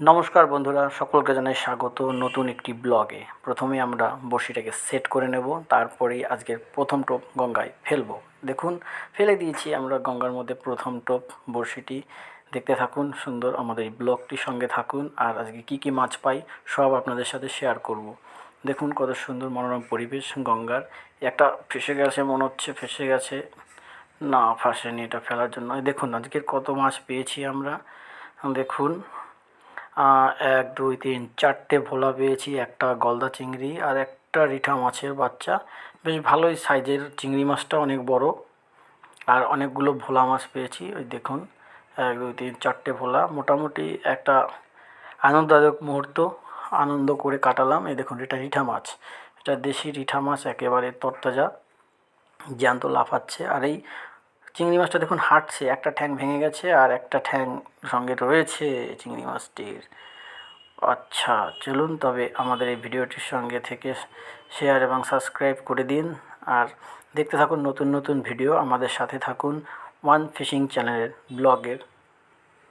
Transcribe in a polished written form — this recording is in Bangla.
নমস্কার বন্ধুরা, সকলকে জানাই স্বাগত নতুন একটি ব্লগে। প্রথমে আমরা বড়শিটাকে সেট করে নেব, তারপরেই আজকের প্রথম টোপ গঙ্গায় ফেলবো। দেখুন, ফেলে দিয়েছি আমরা গঙ্গার মধ্যে প্রথম টোপ বড়শিটি। দেখতে থাকুন, সুন্দর আমাদের এই ব্লগটির সঙ্গে থাকুন। আর আজকে কি কি মাছ পাই সব আপনাদের সাথে শেয়ার করব। দেখুন কত সুন্দর মনোরম পরিবেশ গঙ্গার। একটা ফেসে গেছে, মনে হচ্ছে ফেসে গেছে, না ফাঁসেনি, এটা ফেলার জন্য। দেখুন আজকের কত মাছ পেয়েছি আমরা। দেখুন, 1 2 3 4টে ভোলা পেয়েছি, একটা গলদা চিংড়ি আর একটা রিঠা মাছের বাচ্চা। বেশ ভালোই সাইজের চিংড়ি মাছটা, অনেক বড়। আর অনেকগুলো ভোলা মাছ পেয়েছি, ওই দেখুন 1 2 3 4টে ভোলা। মোটামুটি একটা আনন্দদায়ক মুহূর্ত, আনন্দ করে কাটালাম। এই দেখুন, এটা রিঠা মাছ, এটা দেশি রিঠা মাছ, একেবারে তরতাজা, জ্যান্ত লাফাচ্ছে। আর এই চিংড়ি মাছটা দেখুন হাঁটছে, একটা ঠ্যাং ভেঙে গেছে আর একটা ঠ্যাং সঙ্গে রয়েছে চিংড়ি মাছটির। আচ্ছা, চলুন তবে আমাদের এই ভিডিওটির সঙ্গে থেকে শেয়ার এবং সাবস্ক্রাইব করে দিন। আর দেখতে থাকুন নতুন নতুন ভিডিও, আমাদের সাথে থাকুন ওয়ান ফিশিং চ্যানেলের ব্লগের